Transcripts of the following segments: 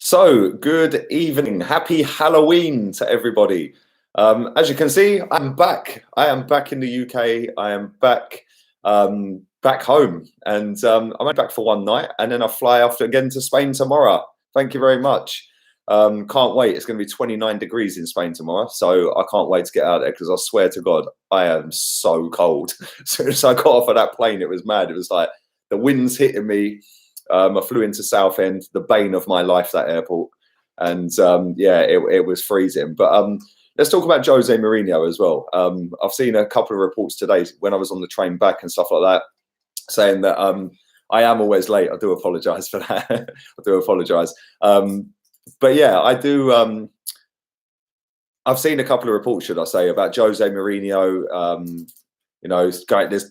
So, good evening. Happy Halloween to everybody. As you can see, I'm back. I am back in the UK. I am back back home. And I'm only back for one night. And then I fly off again to Spain tomorrow. Thank you very much. Can't wait. It's going to be 29 degrees in Spain tomorrow. So I can't wait to get out there because I swear to God, I am so cold. As soon as I got off of that plane, it was mad. It was like the wind's hitting me. I flew into Southend, the bane of my life, that airport. And yeah, it was freezing. But let's talk about Jose Mourinho as well. I've seen a couple of reports today when I was on the train back and stuff like that, saying that I am always late. I do apologise for that. I do apologise. But yeah, I do. I've seen a couple of reports, should I say, about Jose Mourinho. You know,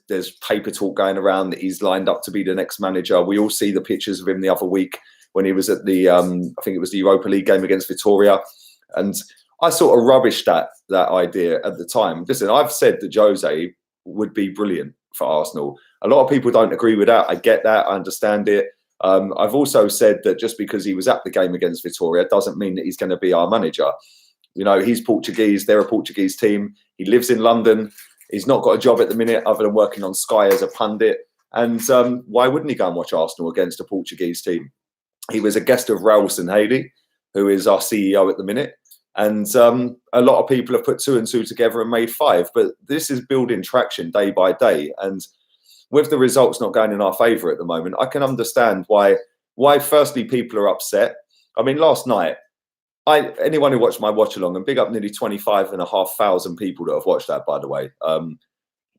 there's paper talk going around that he's lined up to be the next manager. We all see the pictures of him the other week when he was at the, I think it was the Europa League game against Vitoria. And I sort of rubbished that idea at the time. Listen, I've said that Jose would be brilliant for Arsenal. A lot of people don't agree with that. I get that. I understand it. I've also said that just because he was at the game against Vitoria doesn't mean that he's going to be our manager. You know, he's Portuguese. They're a Portuguese team. He lives in London. He's not got a job at the minute other than working on Sky as a pundit. And why wouldn't he go and watch Arsenal against a Portuguese team? He was a guest of Raul Sanllehi, who is our CEO at the minute. And a lot of people have put two and two together and made five. But this is building traction day by day. And with the results not going in our favour at the moment, I can understand why firstly people are upset. I mean, last night, anyone who watched my watch along, and big up nearly 25,500 people that have watched that, by the way.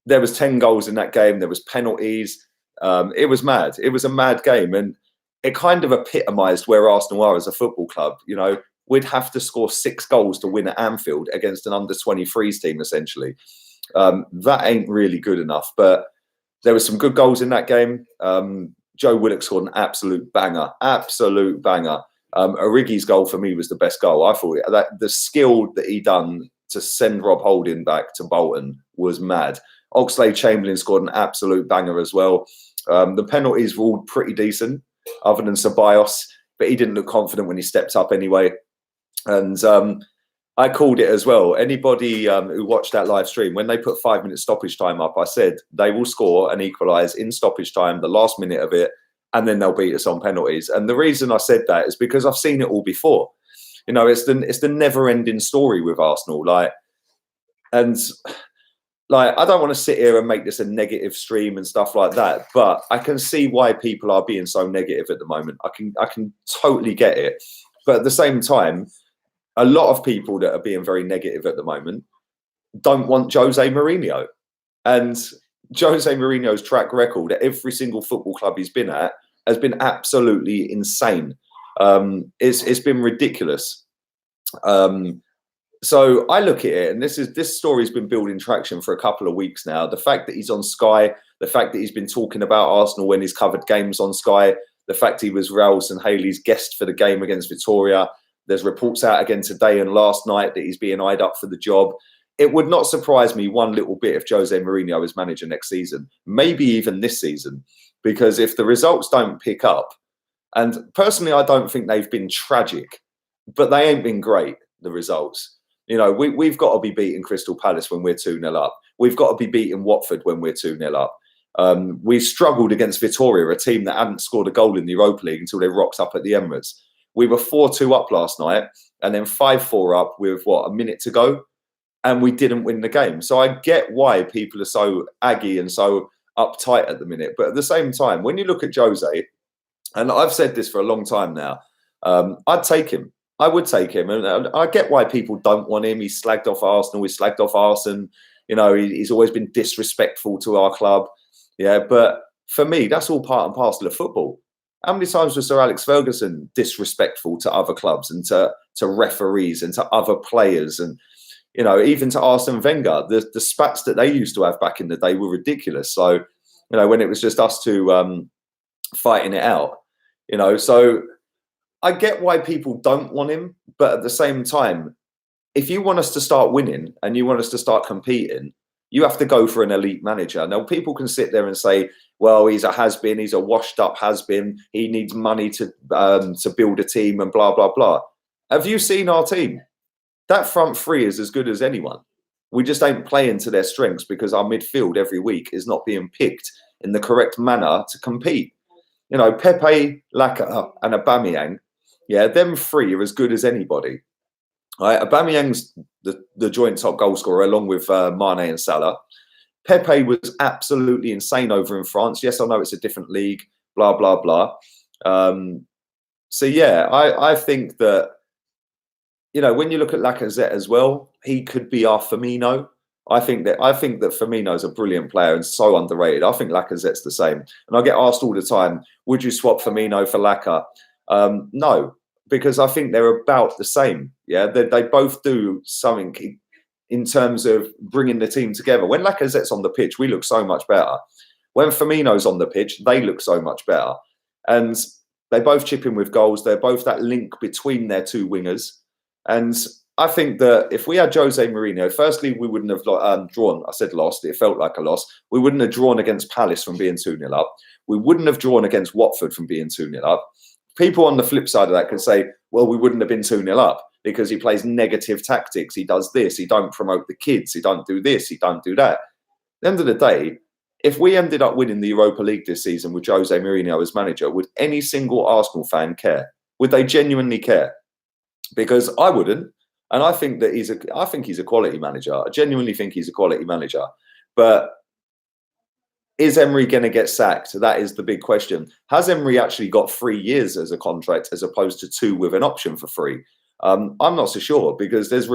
There was 10 goals in that game. There was penalties. It was mad. It was a mad game. And it kind of epitomised where Arsenal are as a football club. You know, we'd have to score 6 goals to win at Anfield against an under-23s team, essentially. That ain't really good enough. But there were some good goals in that game. Joe Willock scored an absolute banger. Absolute banger. Origi's goal for me was the best goal. I thought that the skill that he done to send Rob Holding back to Bolton was mad. Oxlade-Chamberlain scored an absolute banger as well. The penalties were all pretty decent, other than Ceballos, but he didn't look confident when he stepped up anyway. And I called it as well. Anybody who watched that live stream, when they put 5-minute stoppage time up, I said they will score and equalise in stoppage time, the last minute of it, and then they'll beat us on penalties. And the reason I said that is because I've seen it all before. You know, it's the never-ending story with Arsenal. I don't want to sit here and make this a negative stream and stuff like that, but I can see why people are being so negative at the moment. I can totally get it. But at the same time, a lot of people that are being very negative at the moment don't want Jose Mourinho. And Jose Mourinho's track record at every single football club he's been at has been absolutely insane. It's been ridiculous. So I look at it, and this story's been building traction for a couple of weeks now. The fact that he's on Sky, the fact that he's been talking about Arsenal when he's covered games on Sky, the fact he was Raul Sanllehi's guest for the game against Vitoria. There's reports out again today and last night that he's being eyed up for the job. It would not surprise me one little bit if Jose Mourinho is manager next season, maybe even this season, because if the results don't pick up, and personally, I don't think they've been tragic, but they ain't been great, the results. You know, we've got to be beating Crystal Palace when we're 2-0 up. We've got to be beating Watford when we're 2-0 up. We struggled against Vitoria, a team that hadn't scored a goal in the Europa League until they rocked up at the Emirates. We were 4-2 up last night and then 5-4 up with, a minute to go? And we didn't win the game. So I get why people are so aggy and so uptight at the minute. But at the same time, when you look at Jose, and I've said this for a long time now, I'd take him. I would take him. And I get why people don't want him. He's slagged off Arsenal. He's slagged off Arsenal. You know, he's always been disrespectful to our club. Yeah, but for me, that's all part and parcel of football. How many times was Sir Alex Ferguson disrespectful to other clubs and to referees and to other players and, you know, even to Arsene Wenger? The spats that they used to have back in the day were ridiculous. So, you know, when it was just us two fighting it out, you know, so I get why people don't want him. But at the same time, if you want us to start winning and you want us to start competing, You have to go for an elite manager. Now, people can sit there and say, well, he's a has-been, he's a washed-up has-been, he needs money to build a team and blah, blah, blah. Have you seen our team? That front three is as good as anyone. We just ain't playing to their strengths because our midfield every week is not being picked in the correct manner to compete. You know, Pepe, Laka and Aubameyang, yeah, them three are as good as anybody. Right? Aubameyang's the joint top goal scorer along with Mane and Salah. Pepe was absolutely insane over in France. Yes, I know it's a different league, blah, blah, blah. So, yeah, I think that, you know, when you look at Lacazette as well, he could be our Firmino. I think that Firmino's a brilliant player and so underrated. I think Lacazette's the same. And I get asked all the time, would you swap Firmino for Laka? No, because I think they're about the same. Yeah, they both do something in terms of bringing the team together. When Lacazette's on the pitch, we look so much better. When Firmino's on the pitch, they look so much better. And they both chip in with goals. They're both that link between their two wingers. And I think that if we had Jose Mourinho, firstly, we wouldn't have drawn. I said lost. It felt like a loss. We wouldn't have drawn against Palace from being 2-0 up. We wouldn't have drawn against Watford from being 2-0 up. People on the flip side of that can say, well, we wouldn't have been 2-0 up because he plays negative tactics. He does this. He don't promote the kids. He don't do this. He don't do that. At the end of the day, if we ended up winning the Europa League this season with Jose Mourinho as manager, would any single Arsenal fan care? Would they genuinely care? Because I wouldn't, and I think that he's a quality manager. I genuinely think he's a quality manager. But is Emery going to get sacked? That is the big question. Has Emery actually got 3 years as a contract as opposed to 2 with an option for 3? I'm not so sure because there's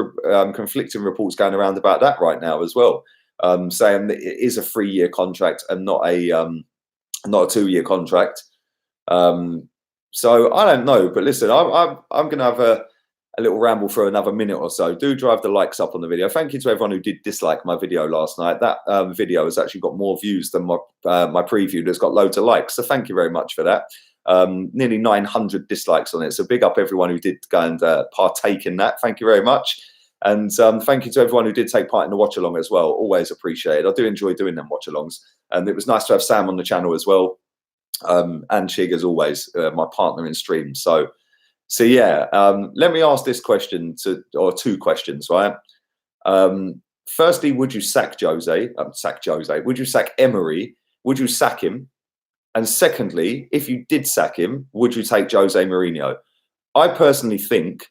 conflicting reports going around about that right now as well, saying that it is a 3-year contract and not a 2-year contract. So I don't know, but listen, I'm going to have a little ramble for another minute or so. Do drive the likes up on the video. Thank you to everyone who did dislike my video last night. That video has actually got more views than my preview that's got loads of likes. So thank you very much for that. Nearly 900 dislikes on it. So big up everyone who did go and partake in that. Thank you very much. And thank you to everyone who did take part in the watch along as well. Always appreciated. I do enjoy doing them watch alongs. And it was nice to have Sam on the channel as well. And Chig as always, my partner in stream. So yeah, let me ask this question or 2 questions, right? Firstly, would you sack Jose? Would you sack Emery? Would you sack him? And secondly, if you did sack him, would you take Jose Mourinho? I personally think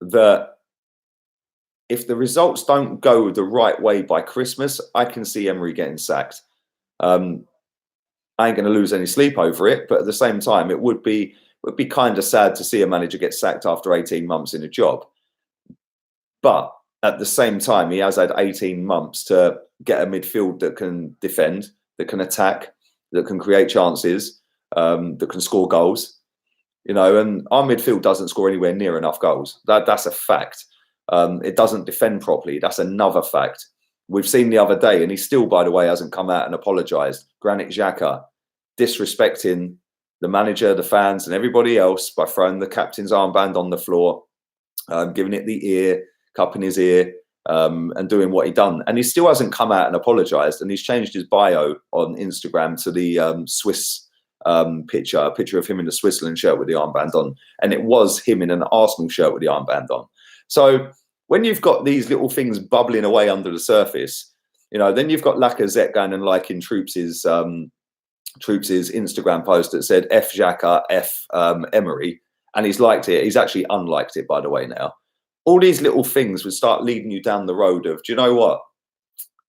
that if the results don't go the right way by Christmas, I can see Emery getting sacked. I ain't going to lose any sleep over it, but at the same time, it would be kind of sad to see a manager get sacked after 18 months in a job. But at the same time, he has had 18 months to get a midfield that can defend, that can attack, that can create chances, that can score goals. You know, and our midfield doesn't score anywhere near enough goals. That's a fact. It doesn't defend properly. That's another fact. We've seen the other day, and he still, by the way, hasn't come out and apologised. Granit Xhaka disrespecting the manager, the fans, and everybody else by throwing the captain's armband on the floor, giving it the ear, cupping his ear, and doing what he done. And he still hasn't come out and apologised. And he's changed his bio on Instagram to the Swiss picture, a picture of him in the Switzerland shirt with the armband on. And it was him in an Arsenal shirt with the armband on. So when you've got these little things bubbling away under the surface, you know, then you've got Lacazette going and liking Troops's Instagram post that said F Xhaka, F Emery, and he's liked it. He's actually unliked it, by the way, now. All these little things would start leading you down the road of, do you know what?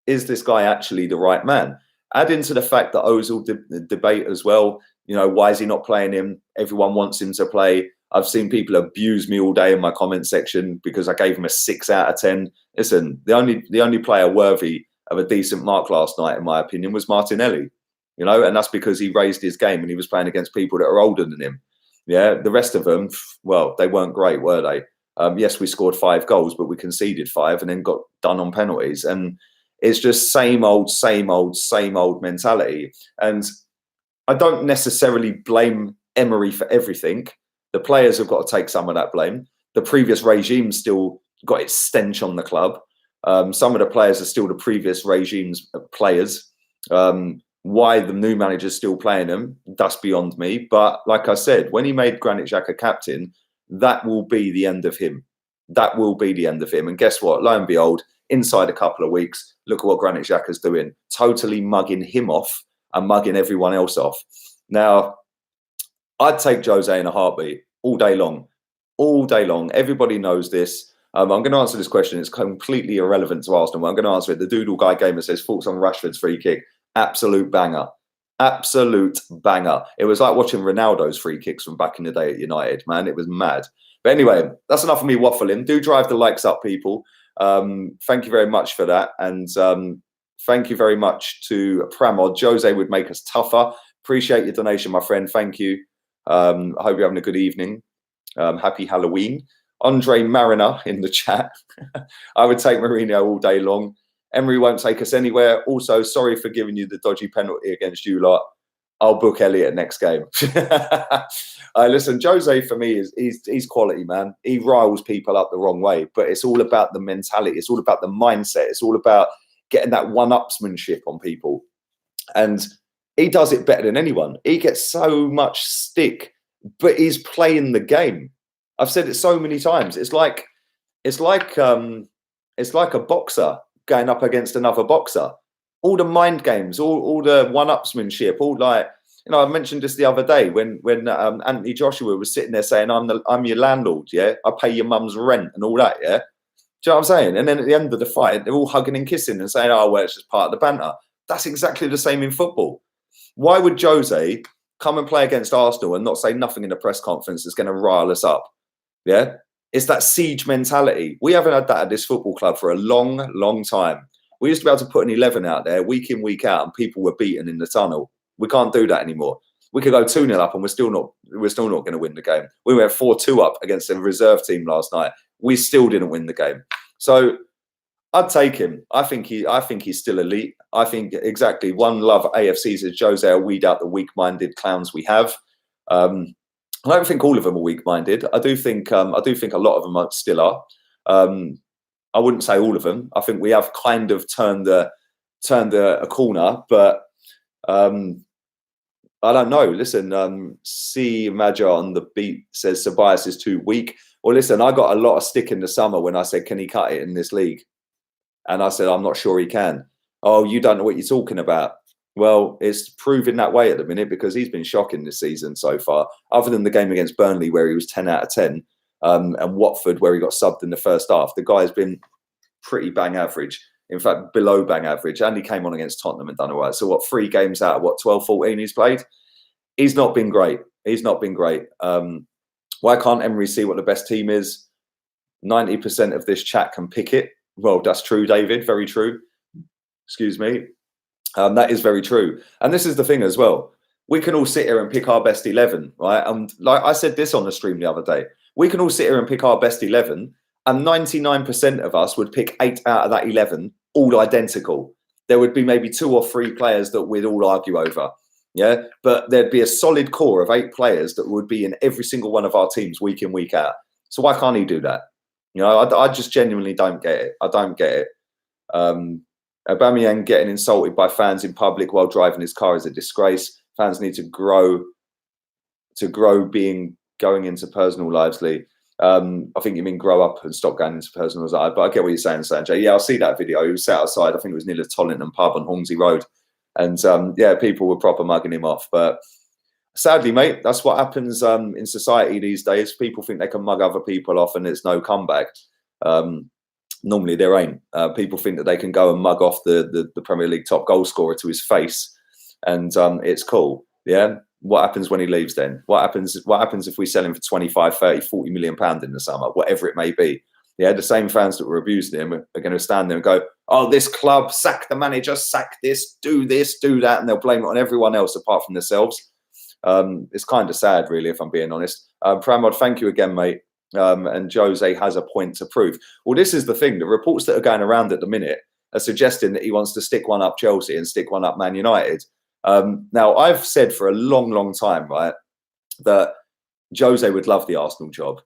Is this guy actually the right man? Add into the fact that Ozil debate as well. You know, why is he not playing him? Everyone wants him to play. I've seen people abuse me all day in my comment section because I gave him a 6 out of 10. Listen, the only player worthy of a decent mark last night, in my opinion, was Martinelli. You know, and that's because he raised his game and he was playing against people that are older than him. Yeah, the rest of them, well, they weren't great, were they? Yes, we scored 5 goals, but we conceded 5 and then got done on penalties. And it's just same old mentality. And I don't necessarily blame Emery for everything. The players have got to take some of that blame. The previous regime still got its stench on the club. Some of the players are still the previous regime's players. Why the new manager's still playing them, that's beyond me. But like I said, when he made Granit Xhaka captain, that will be the end of him. That will be the end of him. And guess what? Lo and behold, inside a couple of weeks, look at what Granit Xhaka's doing. Totally mugging him off and mugging everyone else off. Now, I'd take Jose in a heartbeat all day long. All day long. Everybody knows this. I'm going to answer this question. It's completely irrelevant to Arsenal. I'm going to answer it. The Doodle Guy Gamer says, thoughts on Rashford's free kick. Absolute banger. Absolute banger. It was like watching Ronaldo's free kicks from back in the day at United, man. It was mad. But anyway, that's enough of me waffling. Do drive the likes up, people. Thank you very much for that. And thank you very much to Pramod. Jose would make us tougher. Appreciate your donation, my friend. Thank you. I hope you're having a good evening. Happy Halloween. Andre Mariner in the chat. I would take Mourinho all day long. Emery won't take us anywhere. Also, sorry for giving you the dodgy penalty against you lot. I'll book Elliot next game. Listen, Jose for me he's quality, man. He riles people up the wrong way, but it's all about the mentality. It's all about the mindset. It's all about getting that one-upsmanship on people. And he does it better than anyone. He gets so much stick, but he's playing the game. I've said it so many times. It's like a boxer going up against another boxer. All the mind games, all the one-upsmanship, all like, you know, I mentioned this the other day when Anthony Joshua was sitting there saying, I'm your landlord, yeah? I pay your mum's rent and all that, yeah? Do you know what I'm saying? And then at the end of the fight, they're all hugging and kissing and saying, oh, well, it's just part of the banter. That's exactly the same in football. Why would Jose come and play against Arsenal and not say nothing in the press conference that's going to rile us up? Yeah? It's that siege mentality. We haven't had that at this football club for a long, long time. We used to be able to put an 11 out there week in, week out, and people were beaten in the tunnel. We can't do that anymore. We could go 2-0 up and we're still not going to win the game. We went 4-2 up against a reserve team last night. We still didn't win the game. So I'd take him. I think he's still elite. I think exactly. One Love a.f.c. says Jose will weed out the weak-minded clowns we have. I don't think all of them are weak-minded. I do think a lot of them still are. I wouldn't say all of them. I think we have kind of turned a corner, but I don't know. Listen, C Marjan on the beat says Tobias is too weak. Well, listen, I got a lot of stick in the summer when I said, can he cut it in this league? And I said, I'm not sure he can. Oh, you don't know what you're talking about. Well, it's proving that way at the minute because he's been shocking this season so far, other than the game against Burnley where he was 10 out of 10 and Watford where he got subbed in the first half. The guy's been pretty bang average. In fact, below bang average. And he came on against Tottenham and done all right. So what, 3 games out of 12, 14 he's played? He's not been great. He's not been great. Why can't Emery see what the best team is? 90% of this chat can pick it. Well, that's true, David. Very true. Excuse me. That is very true. And this is the thing as well. We can all sit here and pick our best 11, right? And like I said this on the stream the other day, we can all sit here and pick our best 11 and 99% of us would pick 8 out of that 11, all identical. There would be maybe 2 or 3 players that we'd all argue over. Yeah. But there'd be a solid core of 8 players that would be in every single one of our teams week in, week out. So why can't he do that? You know, I just genuinely don't get it. I don't get it. Aubameyang getting insulted by fans in public while driving his car is a disgrace. Fans need to grow going into personal lives, Lee. I think you mean grow up and stop going into personal lives. But I get what you're saying, Sanjay. Yeah, I'll see that video. He was sat outside, I think it was near the Tollington pub on Hornsey Road. And yeah, people were proper mugging him off. But sadly, mate, that's what happens in society these days. People think they can mug other people off and it's no comeback. Normally there ain't. People think that they can go and mug off the Premier League top goal scorer to his face and it's cool. Yeah. What happens when he leaves then? What happens if we sell him for 25, 30, 40 million pounds in the summer, whatever it may be? Yeah, the same fans that were abusing him are going to stand there and go, oh, this club, sack the manager, sack this, do that. And they'll blame it on everyone else apart from themselves. It's kind of sad, really, if I'm being honest. Pramod, thank you again, mate. And Jose has a point to prove. Well, this is the thing. The reports that are going around at the minute are suggesting that he wants to stick one up Chelsea and stick one up Man United. Now, I've said for a long, long time, right, that Jose would love the Arsenal job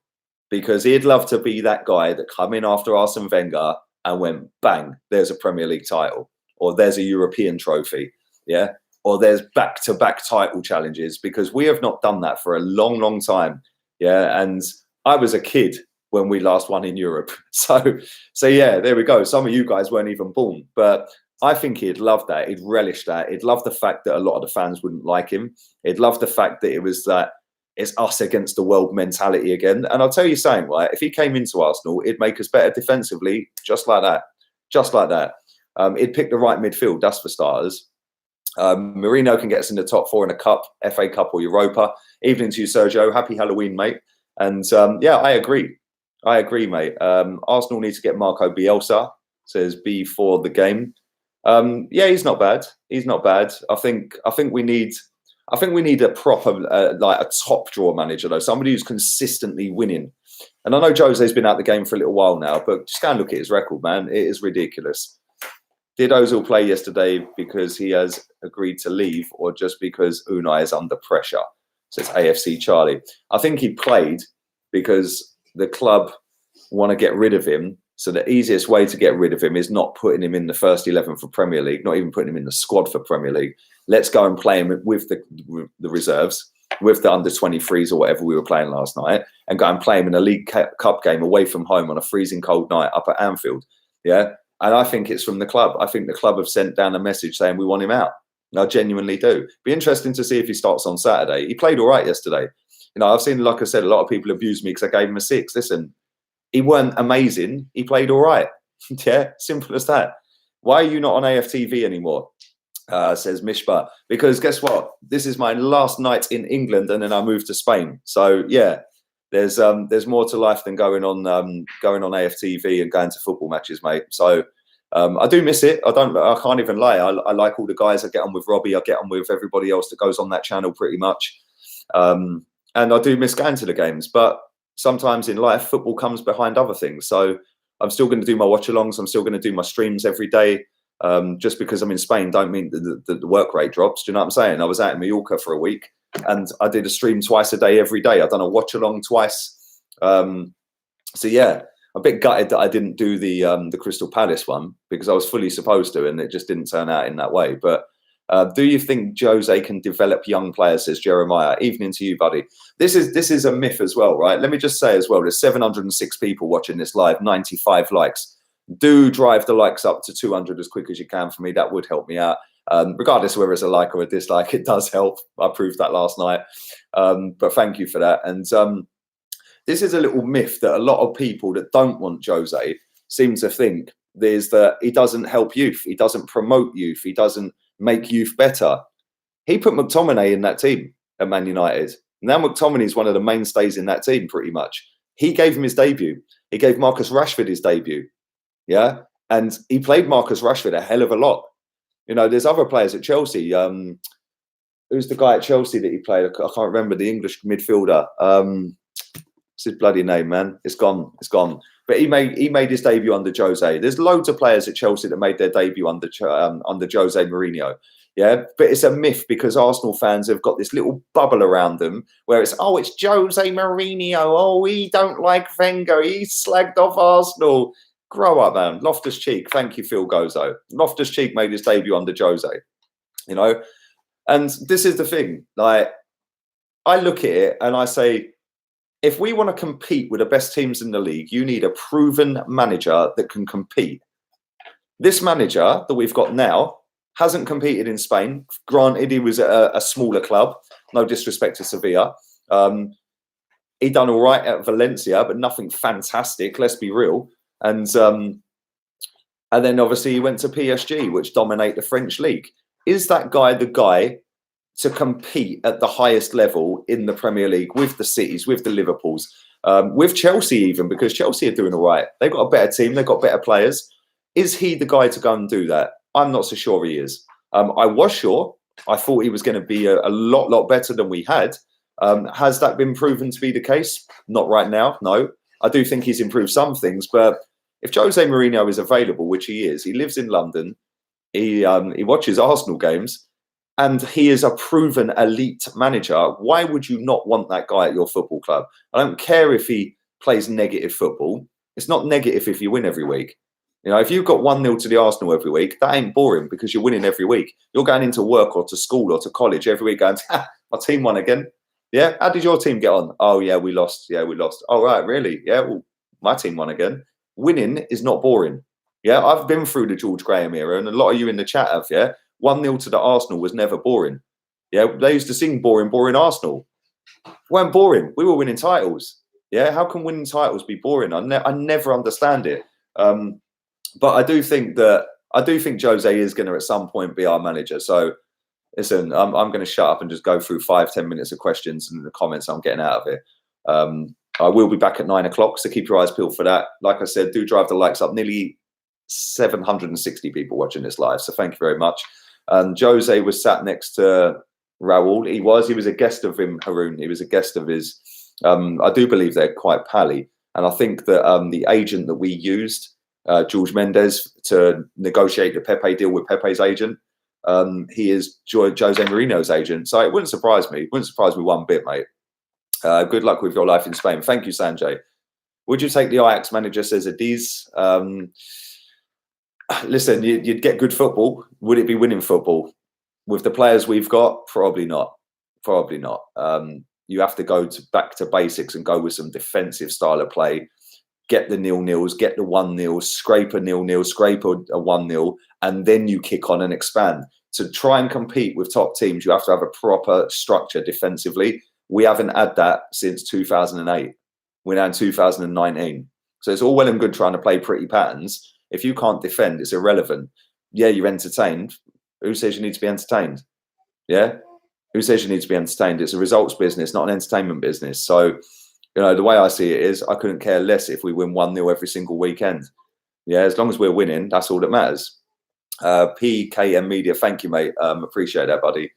because he'd love to be that guy that come in after Arsene Wenger and went, bang, there's a Premier League title, or there's a European trophy, yeah, or there's back-to-back title challenges, because we have not done that for a long, long time, yeah. And I was a kid when we last won in Europe, so yeah, there we go. Some of you guys weren't even born, but I think he'd love that. He'd relish that. He'd love the fact that a lot of the fans wouldn't like him. He'd love the fact that it was that it's us against the world mentality again. And I'll tell you something, right? If he came into Arsenal, it'd make us better defensively, just like that. Just like that. He'd pick the right midfield, that's for starters. Mourinho can get us in the top 4 in a cup, FA Cup or Europa. Evening to you, Sergio. Happy Halloween, mate. And yeah, I agree. I agree, mate. Arsenal need to get Marco Bielsa, says B for the game. Yeah, he's not bad. He's not bad. I think we need a proper like a top draw manager, though, somebody who's consistently winning. And I know Jose's been out the game for a little while now, but just go and look at his record, man. It is ridiculous. Did Ozil play yesterday because he has agreed to leave, or just because Unai is under pressure? Says a.f.c. Charlie. I think he played because the club want to get rid of him. So the easiest way to get rid of him is not putting him in the first 11 for Premier League, not even putting him in the squad for Premier League. Let's go and play him with the reserves, with the under 23s or whatever we were playing last night, and go and play him in a League Cup game away from home on a freezing cold night up at Anfield. Yeah. And I think it's from the club. I think the club have sent down a message saying we want him out. And I genuinely do. Be interesting to see if he starts on Saturday. He played all right yesterday. You know, I've seen, like I said, a lot of people abuse me because I gave him a 6. Listen, he weren't amazing. He played all right. Yeah, simple as that. Why are you not on AFTV anymore? Says Mishba. Because guess what? This is my last night in England, and then I moved to Spain. So yeah, there's more to life than going on AFTV and going to football matches, mate. So I do miss it. I can't even lie. I like all the guys. I get on with Robbie. I get on with everybody else that goes on that channel pretty much. And I do miss going to the games, but sometimes in life, football comes behind other things. So I'm still going to do my watch-alongs. I'm still going to do my streams every day. Just because I'm in Spain don't mean that the work rate drops. Do you know what I'm saying? I was out in Mallorca for a week, and I did a stream twice a day every day. I've done a watch-along twice. So yeah, a bit gutted that I didn't do the Crystal Palace one, because I was fully supposed to, and it just didn't turn out in that way. But do you think Jose can develop young players, says Jeremiah? Evening to you, buddy. This is a myth as well, right? Let me just say as well, there's 706 people watching this live, 95 likes. Do drive the likes up to 200 as quick as you can for me. That would help me out. Regardless of whether it's a like or a dislike, it does help. I proved that last night. But thank you for that. And this is a little myth that a lot of people that don't want Jose seem to think, is that he doesn't help youth. He doesn't promote youth. He doesn't make youth better. He put McTominay in that team at Man United. Now McTominay is one of the mainstays in that team pretty much. He gave him his debut. He gave Marcus Rashford his debut. Yeah. And he played Marcus Rashford a hell of a lot. You know, there's other players at Chelsea. Who's the guy at Chelsea that he played? I can't remember, the English midfielder. What's his bloody name, man? It's gone. It's gone. But he made his debut under Jose. There's loads of players at Chelsea that made their debut under Jose Mourinho. Yeah, but it's a myth because Arsenal fans have got this little bubble around them where it's, oh, it's Jose Mourinho. Oh, we don't like Wenger. He slagged off Arsenal. Grow up, man. Loftus-Cheek. Thank you, Phil Gozo. Loftus-Cheek made his debut under Jose. You know, and this is the thing. Like, I look at it and I say, if we want to compete with the best teams in the league, you need a proven manager that can compete. This manager that we've got now hasn't competed in Spain. Granted, he was at a smaller club. No disrespect to Sevilla. He done all right at Valencia, but nothing fantastic. Let's be real. And then obviously he went to PSG, which dominate the French league. Is that guy the guy to compete at the highest level in the Premier League with the Cities, with the Liverpools, with Chelsea even, because Chelsea are doing all right. They've got a better team. They've got better players. Is he the guy to go and do that? I'm not so sure he is. I was sure. I thought he was going to be a lot better than we had. Has that been proven to be the case? Not right now, no. I do think he's improved some things, but if Jose Mourinho is available, which he is, he lives in London, he watches Arsenal games, and he is a proven elite manager, why would you not want that guy at your football club? I don't care if he plays negative football. It's not negative if you win every week. You know, if you've got 1-0 to the Arsenal every week, that ain't boring because you're winning every week. You're going into work or to school or to college every week going, my team won again. Yeah, how did your team get on? Oh, yeah, we lost. Yeah, we lost. Oh, right, really? Yeah, well, my team won again. Winning is not boring. Yeah, I've been through the George Graham era, and a lot of you in the chat have, yeah? 1-0 to the Arsenal was never boring. Yeah, they used to sing boring, boring Arsenal. It weren't boring. We were winning titles. Yeah, how can winning titles be boring? I never understand it. But I do think Jose is going to at some point be our manager. So listen, I'm going to shut up and just go through 5-10 minutes of questions and the comments I'm getting out of it. I will be back at 9 o'clock, so keep your eyes peeled for that. Like I said, do drive the likes up. Nearly 760 people watching this live, so thank you very much. Jose was sat next to Raul. He was a guest of him, Haroon. He was a guest of his. I do believe they're quite pally, and I think that the agent that we used, George Mendes, to negotiate the Pepe deal with Pepe's agent, he is Jose Mourinho's agent. So it wouldn't surprise me. It wouldn't surprise me one bit, mate. Good luck with your life in Spain. Thank you, Sanjay. Would you take the Ajax manager, says Adiz? Listen, you'd get good football. Would it be winning football? With the players we've got, probably not. Probably not. You have to go back to basics and go with some defensive style of play. Get the 0-0s, get the 1-0, scrape a 0-0, scrape a 1-0, and then you kick on and expand. To try and compete with top teams, you have to have a proper structure defensively. We haven't had that since 2008. We're now in 2019. So it's all well and good trying to play pretty patterns. If you can't defend, it's irrelevant. Yeah, you're entertained. Who says you need to be entertained? Yeah? Who says you need to be entertained? It's a results business, not an entertainment business. So, you know, the way I see it is I couldn't care less if we win 1-0 every single weekend. Yeah, as long as we're winning, that's all that matters. PKM Media, thank you, mate. Appreciate that, buddy.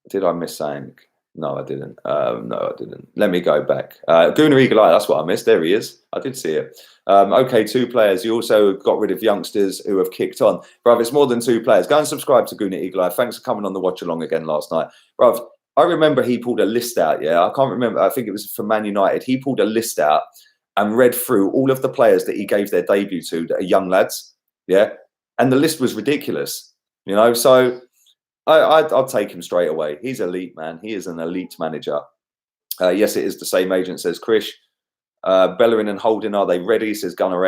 Did I miss something? No, I didn't. No, I didn't. Let me go back. Gunnar Eagle Eye, that's what I missed. There he is. I did see it. Okay, 2 players. You also got rid of youngsters who have kicked on. Bruv, it's more than 2 players. Go and subscribe to Gunnar Eagle Eye. Thanks for coming on the watch along again last night. Bruv, I remember he pulled a list out, yeah? I can't remember. I think it was for Man United. He pulled a list out and read through all of the players that he gave their debut to that are young lads, yeah? And the list was ridiculous, you know? So I'll take him straight away. He's elite, man. He is an elite manager. Yes, it is the same agent, says Krish. Bellerin and Holding, are they ready? Says Gunners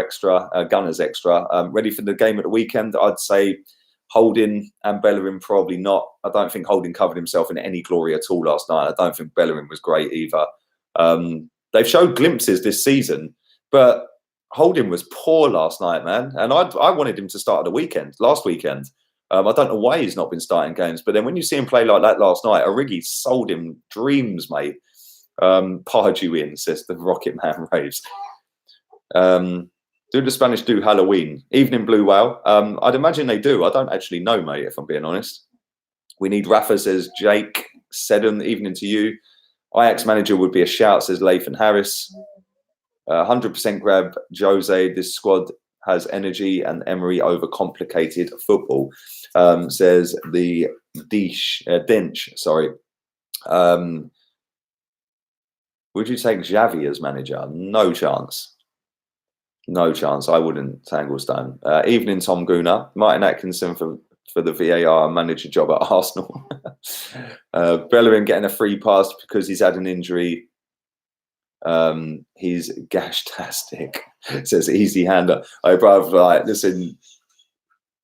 Extra. Ready for the game at the weekend? I'd say Holding and Bellerin probably not. I don't think Holding covered himself in any glory at all last night. I don't think Bellerin was great either. They've showed glimpses this season, but Holding was poor last night, man. And I wanted him to start at the last weekend. I don't know why he's not been starting games, but then when you see him play like that last night, Origi sold him dreams, mate. Pardew in, says the Rocket Man raves. Do the Spanish do Halloween? Evening Blue Whale. I'd imagine they do. I don't actually know, mate, if I'm being honest. We need Rafa, says Jake. Seddon, evening to you. Ajax manager would be a shout, says Lathan Harris. 100% grab Jose. This squad has energy and Emery overcomplicated football, says the Dench. Sorry. Would you take Xavi as manager? No chance. No chance. I wouldn't. Tanglestone. Evening, Tom Guna. Martin Atkinson for the VAR manager job at Arsenal. Bellerin getting a free pass because he's had an injury. He's gashtastic. Says easy hander. Oh, bro, like, listen.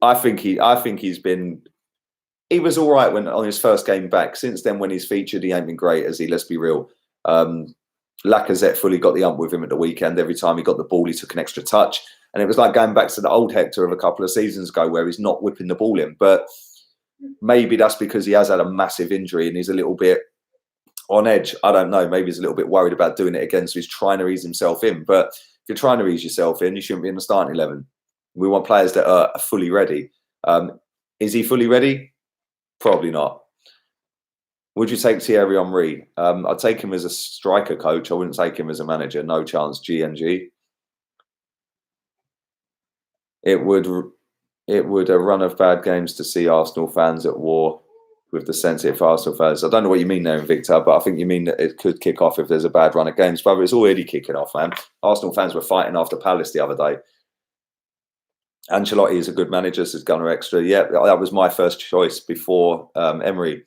I think he's been. He was all right when on his first game back. Since then, when he's featured, he ain't been great, has he? Let's be real. Lacazette fully got the ump with him at the weekend. Every time he got the ball, he took an extra touch. And it was like going back to the old Hector of a couple of seasons ago where he's not whipping the ball in. But maybe that's because he has had a massive injury and he's a little bit on edge. I don't know. Maybe he's a little bit worried about doing it again. So he's trying to ease himself in. But if you're trying to ease yourself in, you shouldn't be in the starting 11. We want players that are fully ready. Is he fully ready? Probably not. Would you take Thierry Henry? I'd take him as a striker coach. I wouldn't take him as a manager. No chance. GNG. It would a run of bad games to see Arsenal fans at war with the sensitive Arsenal fans. I don't know what you mean there, Victor, but I think you mean that it could kick off if there's a bad run of games. Brother, it's already kicking off, man. Arsenal fans were fighting after Palace the other day. Ancelotti is a good manager, says Gunner Extra. Yeah, that was my first choice before Emery.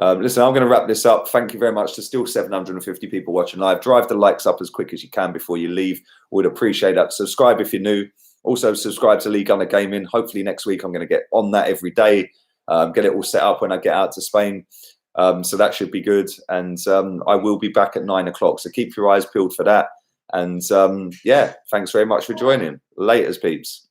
Listen, I'm going to wrap this up. Thank you very much. There's still 750 people watching live. Drive the likes up as quick as you can before you leave. We'd appreciate that. Subscribe if you're new. Also, subscribe to League Gunner Gaming. Hopefully next week I'm going to get on that every day. Get it all set up when I get out to Spain. So that should be good. And I will be back at 9 o'clock. So keep your eyes peeled for that. And yeah, thanks very much for joining. Laters, peeps.